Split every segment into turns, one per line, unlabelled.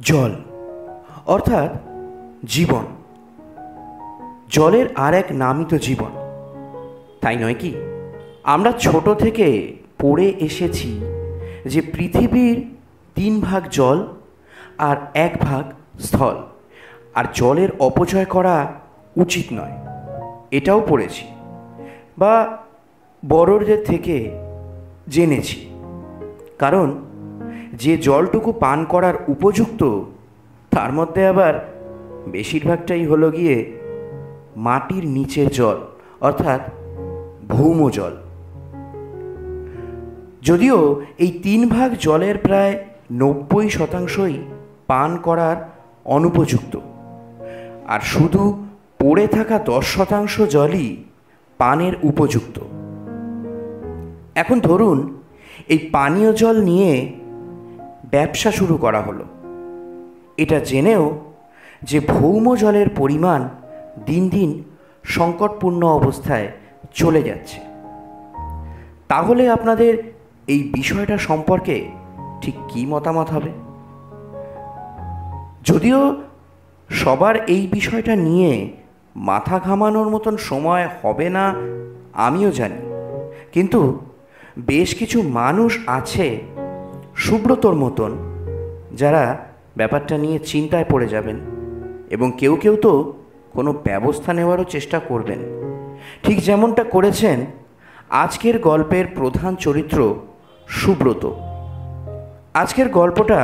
জল অর্থাৎ জীবন। জলের আর এক নামই তো জীবন, তাই নয় কি? আমরা ছোট থেকে পড়ে এসেছি যে পৃথিবীর 3 ভাগ জল আর 1 ভাগ স্থল, আর জলের অপচয় করা উচিত নয়, এটাও পড়েছি বা বড়দের থেকে জেনেছি। কারণ যে জলটুকু পান করার উপযুক্ত তার মধ্যে আবার বেশিরভাগটাই হলো গিয়ে মাটির নিচের জল, অর্থাৎ ভৌম জল। যদিও এই 3 ভাগ জলের প্রায় 90% পান করার অনুপযুক্ত, আর শুধু পড়ে থাকা 10% জলই পানের উপযুক্ত। এখন ধরুন এই পানীয় জল নিয়ে ব্যবসা শুরু করা হলো, এটা জেনেও যে ভৌম জলের পরিমাণ দিন দিন সংকটপূর্ণ অবস্থায় চলে যাচ্ছে। তাহলে আপনাদের এই বিষয়টা সম্পর্কে ঠিক কী মতামত হবে? যদিও সবার এই বিষয়টা নিয়ে মাথা ঘামানোর মতন সময় হবে না আমিও জানি, কিন্তু বেশ কিছু মানুষ আছে সুব্রতর মতন যারা ব্যাপারটা নিয়ে চিন্তায় পড়ে যাবেন, এবং কেউ কেউ তো কোনো ব্যবস্থা নেওয়ারও চেষ্টা করবেন, ঠিক যেমনটা করেছেন আজকের গল্পের প্রধান চরিত্র সুব্রত। আজকের গল্পটা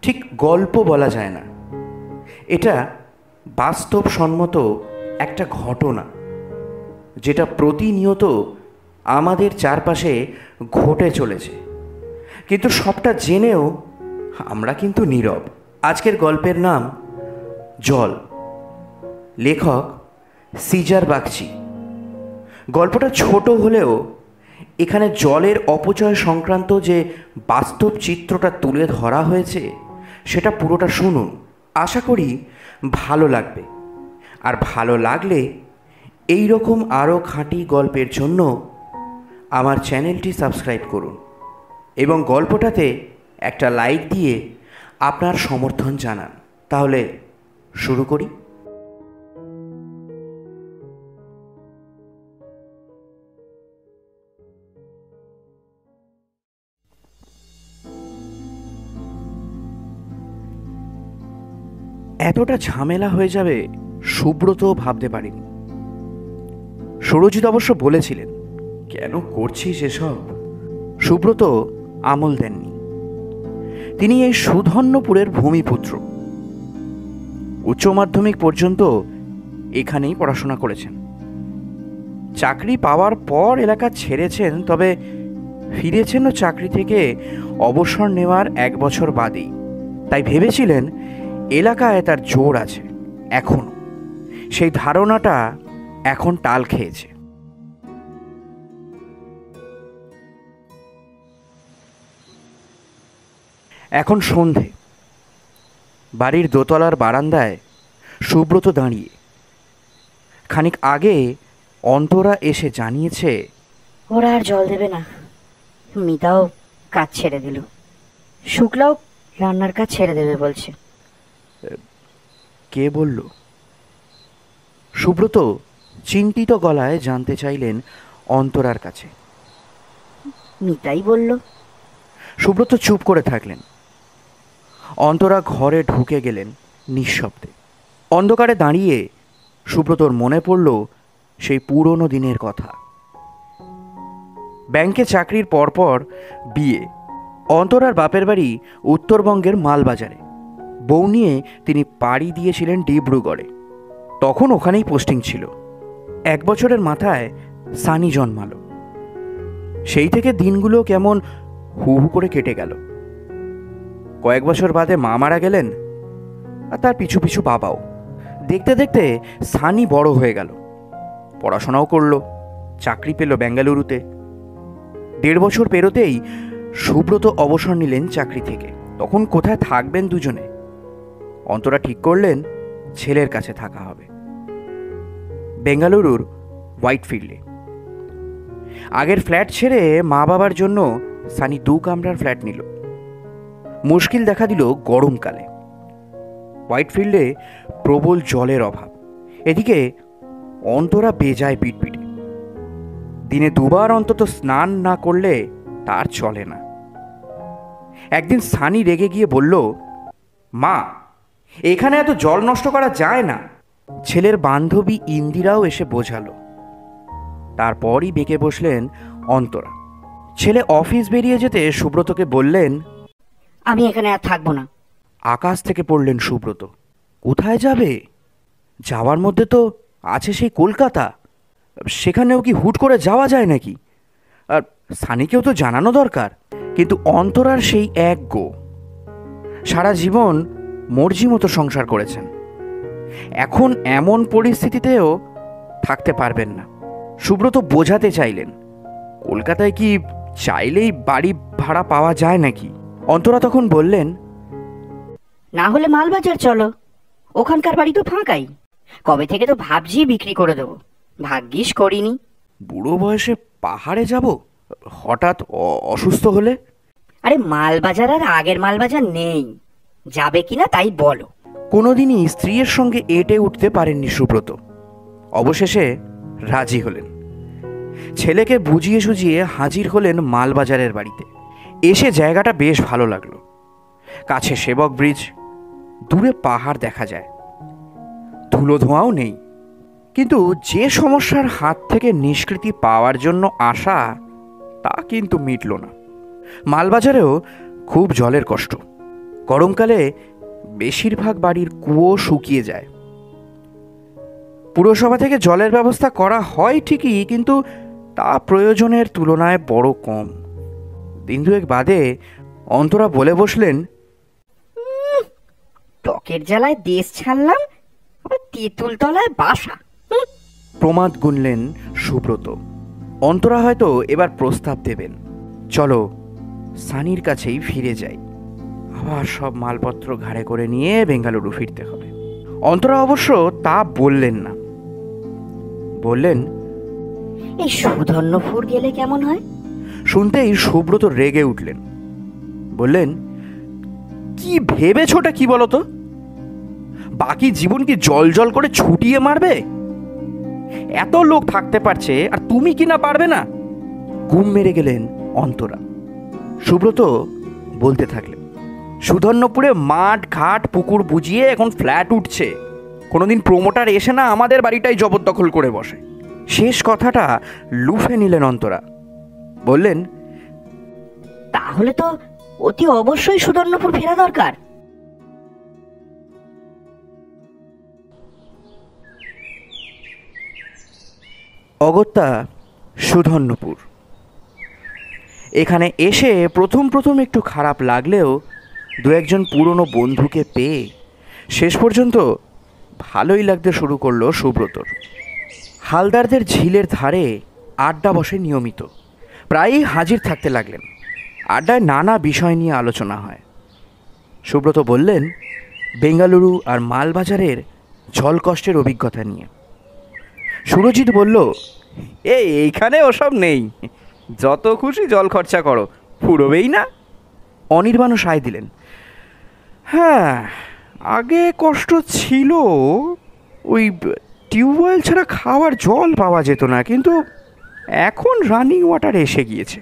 ঠিক গল্প বলা যায় না, এটা বাস্তবসম্মত একটা ঘটনা যেটা প্রতিনিয়ত আমাদের চারপাশে ঘটে চলেছে, কিন্তু সবটা জেনেও আমরা কিন্তু নীরব। আজকের গল্পের নাম জল, লেখক সিজার বাগচি। গল্পটা ছোট হলেও এখানে জলের অপচয় সংক্রান্ত যে বাস্তব চিত্রটা তুলে ধরা হয়েছে সেটা পুরোটা শুনুন, আশা করি ভালো লাগবে। আর ভালো লাগলে এই রকম আরও খাঁটি গল্পের জন্য আমার চ্যানেলটি সাবস্ক্রাইব করুন এবং গল্পটাতে একটা লাইক দিয়ে আপনার সমর্থন জানান। তাহলে শুরু করি। এতটা ঝামেলা হয়ে যাবে সুব্রত ভাবতে পারেনি। সুরজিৎ অবশ্য বলেছিলেন, কেন করছিস এসব? সুব্রত আমল দেননি। তিনি এই সুধন্যপুরের ভূমিপুত্র, উচ্চ মাধ্যমিক পর্যন্ত এখানেই পড়াশোনা করেছেন। চাকরি পাওয়ার পর এলাকা ছেড়েছেন, তবে ফিরেছেনও চাকরি থেকে অবসর নেওয়ার 1 বছর বাদেই। তাই ভেবেছিলেন এলাকায় তার জোর আছে এখনও। সেই ধারণাটা এখন টাল খেয়েছে। এখন সন্ধে। বাড়ির দোতলার বারান্দায় সুব্রত দাঁড়িয়ে। খানিক আগে অন্তরা এসে জানিয়েছে
ওরা আর জল দেবে না। মিতাও কাজ ছেড়ে দিল, শুক্লাও রান্নার কাজ ছেড়ে দেবে বলছে।
কে বলল? সুব্রত চিন্তিত গলায় জানতে চাইলেন অন্তরার কাছে।
মিতাই বলল।
সুব্রত চুপ করে থাকলেন। অন্তরা ঘরে ঢুকে গেলেন নিঃশব্দে। অন্ধকারে দাঁড়িয়ে সুব্রতর মনে পড়ল সেই পুরনো দিনের কথা। ব্যাংকে চাকরির পরপর বিয়ে। অন্তরার বাপের বাড়ি উত্তরবঙ্গের মালবাজারে। বউ নিয়ে তিনি পাড়ি দিয়েছিলেন ডিব্রুগড়ে। তখন ওখানেই পোস্টিং ছিল। 1 বছরের মাথায় সানি জন্মালো। সেই থেকে দিনগুলো কেমন হু হু করে কেটে গেল। কয়েক বছর বাদে মা মারা গেলেন, আর তার পিছু পিছু বাবাও। দেখতে দেখতে সানি বড় হয়ে গেল, পড়াশোনাও করলো, চাকরি পেল বেঙ্গালুরুতে। 1.5 বছর পেরোতেই সুব্রত অবসর নিলেন চাকরি থেকে। তখন কোথায় থাকবেন দুজনে? অন্তরা ঠিক করলেন ছেলের কাছে থাকা হবে, বেঙ্গালুরুর হোয়াইটফিল্ডে। আগের ফ্ল্যাট ছেড়ে মা বাবার জন্য সানি 2 কামরার ফ্ল্যাট নিল। মুশকিল দেখা দিল গরমকালে। হোয়াইটফিল্ডে প্রবল জলের অভাব। এদিকে অন্তরা বেজায় পিটপিটে। দিনে দুবার অন্তত স্নান না করলে তার চলে না। একদিন সানি রেগে গিয়ে বলল, মা, এখানে এত জল নষ্ট করা যায় না। ছেলের বান্ধবী ইন্দিরাও এসে বোঝালো। তারপরই বেঁকে বসলেন অন্তরা। ছেলে অফিস বেরিয়ে যেতে সুব্রতকে বললেন,
আমি এখানে আর থাকবো না।
আকাশ থেকে পড়লেন সুব্রত। কোথায় যাবে? যাওয়ার মধ্যে তো আছে সেই কলকাতা, সেখানেও কি হুট করে যাওয়া যায় নাকি? আর সানিকেও তো জানানো দরকার। কিন্তু অন্তরার সেই এক গো। সারা জীবন মর্জি মতো সংসার করেছেন, এখন এমন পরিস্থিতিতেও থাকতে পারবেন না। সুব্রত বোঝাতে চাইলেন, কলকাতায় কি চাইলেই বাড়ি ভাড়া পাওয়া যায় নাকি? অন্তরা তখন বললেন,
না হলে মালবাজার চলো, ওখানকার বাড়ি তো ফাঁকাই। কবে থেকে তো ভাবছি বিক্রি করে দেবো, ভাগ্যিস করিনি।
বুড়ো বয়সে পাহাড়ে যাব? হঠাৎ অসুস্থ হলে?
আরে মালবাজার আর আগের মালবাজার নেই, যাবে কিনা তাই বলো।
কোনোদিনই স্ত্রীর সঙ্গে এঁটে উঠতে পারেননি সুব্রত। অবশেষে রাজি হলেন। ছেলেকে বুঝিয়ে সুঝিয়ে হাজির হলেন মালবাজারের বাড়িতে। এসে জায়গাটা বেশ ভালো লাগলো। কাছে সেবক ব্রিজ, দূরে পাহাড় দেখা যায়, ধুলো ধোঁয়াও নেই। কিন্তু যে সমস্যার হাত থেকে নিষ্কৃতি পাওয়ার জন্য আসা, তা কিন্তু মিটল না। মালবাজারেও খুব জলের কষ্ট। গরমকালে বেশিরভাগ বাড়ির কুয়ো শুকিয়ে যায়। পুরসভা থেকে জলের ব্যবস্থা করা হয় ঠিকই, কিন্তু তা প্রয়োজনের তুলনায় বড় কম। দিন দুয়েক বাদে অন্তরা বলে বসলেন,
টকের জ্বালায় দেশ ছাড়লাম, আবার তেঁতুল তলায় বাসা।
প্রমাদ গুনলেন সুব্রত। অন্তরা হয়তো এবার প্রস্তাব দেবেন, চলো সানির কাছেই ফিরে যাই। আবার সব মালপত্র ঘাড়ে করে নিয়ে বেঙ্গালুরু ফিরতে হবে। অন্তরা অবশ্য তা বললেন না। বললেন,
এই সুধন্যপুর গেলে কেমন হয়?
শুনতেই সুব্রত রেগে উঠলেন। বললেন, কি ভেবেছোটা কি বলতো? বাকি জীবন কি জল জল করে ছুটিয়ে মারবে? এত লোক থাকতে পারছে, আর তুমি কি না পারবে না? ঘুম মেরে গেলেন অন্তরা। সুব্রত বলতে থাকলেন, সুধন্যপুরে মাঠ ঘাট পুকুর বুঝিয়ে এখন ফ্ল্যাট উঠছে। কোনোদিন প্রমোটার এসে না আমাদের বাড়িটাই জবরদখল করে বসে। শেষ কথাটা লুফে নিলেন অন্তরা। বললেন,
তাহলে তো অতি অবশ্যই সুধন্যপুর ফেরা দরকার।
অগত্যা সুধন্যপুর। এখানে এসে প্রথম প্রথম একটু খারাপ লাগলেও দু একজন পুরনো বন্ধুকে পেয়ে শেষ পর্যন্ত ভালোই লাগতে শুরু করলো সুব্রতর। হালদারদের ঝিলের ধারে আড্ডা বসে নিয়মিত, প্রায়ই হাজির থাকতে লাগলেন। আড্ডায় নানা বিষয় নিয়ে আলোচনা হয়। সুব্রত বললেন বেঙ্গালুরু আর মালবাজারের জলকষ্টের অভিজ্ঞতা নিয়ে। সুরজিৎ বলল, এইখানে ওসব নেই, যত খুশি জল খরচা করো, ফুরবেই না। অনির্বাণও সায় দিলেন, হ্যাঁ আগে কষ্ট ছিল, ওই টিউবওয়েল ছাড়া খাওয়ার জল পাওয়া যেত না, কিন্তু এখন রানিং ওয়াটার এসে গিয়েছে।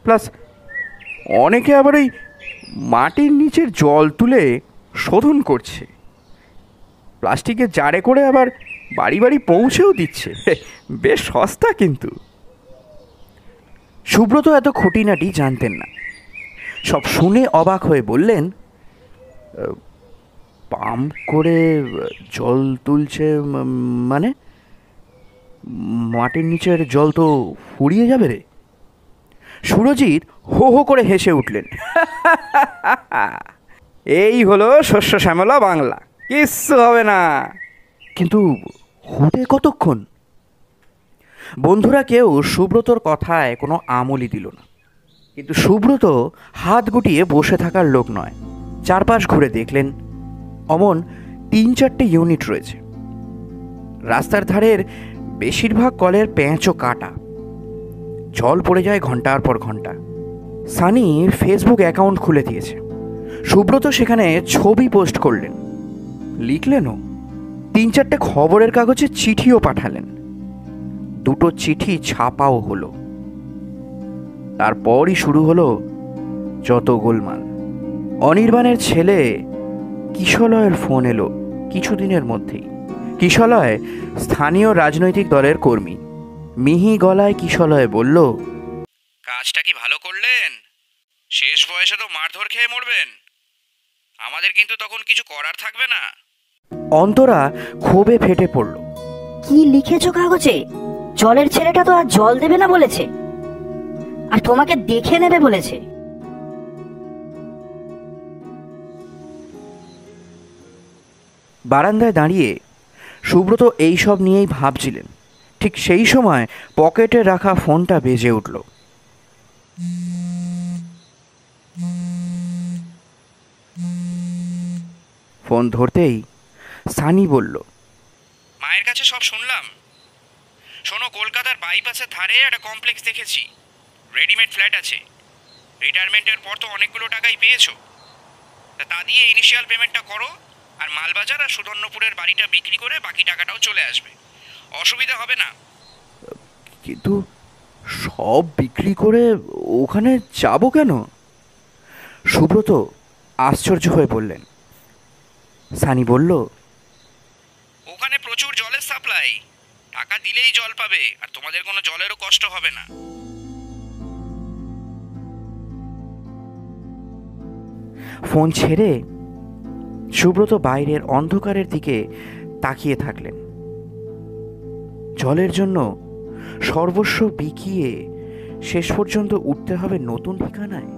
প্লাস অনেকে আবার ওই মাটির নিচের জল তুলে শোধন করছে, প্লাস্টিকের জারে করে আবার বাড়ি বাড়ি পৌঁছেও দিচ্ছে, বেশ সস্তা। কিন্তু সুব্রত এত খুঁটিনাটি জানতেন না। সব শুনে অবাক হয়ে বললেন, পাম্প করে জল তুলছে মানে? মাটির নিচের জল তো ফুরিয়ে যাবে রে। সুরজিৎ হো হো করে হেসে উঠলেন, এই হলো শস্য শ্যামলা বাংলা, কিচ্ছু হবে না। কিন্তু হতে কতক্ষণ? বন্ধুরা কেউ সুব্রতর কথায় কোনো আমলই দিল না। কিন্তু সুব্রত হাত গুটিয়ে বসে থাকার লোক নয়। চারপাশ ঘুরে দেখলেন অমন 3-4টে ইউনিট রয়েছে। রাস্তার ধারের বেশিরভাগ কলের প্যাঁচও কাটা, জল পড়ে যায় ঘন্টার পর ঘন্টা। সানি ফেসবুক অ্যাকাউন্ট খুলে দিয়েছে। সুব্রত সেখানে ছবি পোস্ট করলেন, লিখলেনও। 3-4টে খবরের কাগজে চিঠিও পাঠালেন। 2টো চিঠি ছাপাও হলো। তারপরই শুরু হলো যত গোলমাল। অনির্বাণের ছেলে কিশলয়ের ফোন এলো কিছুদিনের মধ্যেই। কিশলয় স্থানীয় রাজনৈতিক দলের কর্মী। মিহি গলায় কিশলয় বলল, কাজটা কি ভালো করলেন? শেষ বয়সে তো মারধর খেয়ে মরবেন। আমাদের কিন্তু তখন কিছু করার থাকবে না। অন্তরা ক্ষোভে ফেটে পড়ল।
কি লিখেছো কাগজে? জলের ছেলেটা তো আর জল দেবে না বলেছে, আর তোমাকে দেখে নেবে বলেছে।
বারান্দায় দাঁড়িয়ে সুব্রত এইসব নিয়েই ভাবছিলেন। ঠিক সেই সময় পকেটে রাখা ফোনটা বেজে উঠল। ফোন ধরতেই সানি বলল, মায়ের কাছে সব শুনলাম। শোনো, কলকাতার বাইপাসের ধারে একটা কমপ্লেক্স দেখেছি। রেডিমেড ফ্ল্যাট আছে। রিটায়ারমেন্টের পর তো অনেকগুলো টাকাই পেয়েছো, তা দিয়ে ইনিশিয়াল পেমেন্টটা করো, আর মালবাজার আর সুদর্ণপুরের বাড়িটা বিক্রি করে বাকি টাকাটাও চলে আসবে। অসুবিধা হবে না। কিন্তু সব বিক্রি করে ওখানে যাবো কেন? সুব্রত আশ্চর্য হয়ে বললেন। সানি বলল, ওখানে প্রচুর জলের সাপ্লাই। টাকা দিলেই জল পাবে, আর তোমাদের কোনো জলেরও কষ্ট হবে না। ফোন ছেড়ে সুব্রত বাইরের অন্ধকারের দিকে তাকিয়ে থাকলেন। জলের জন্য সর্বস্ব বিকিয়ে শেষ পর্যন্ত উঠতে হবে নতুন ঠিকানায়।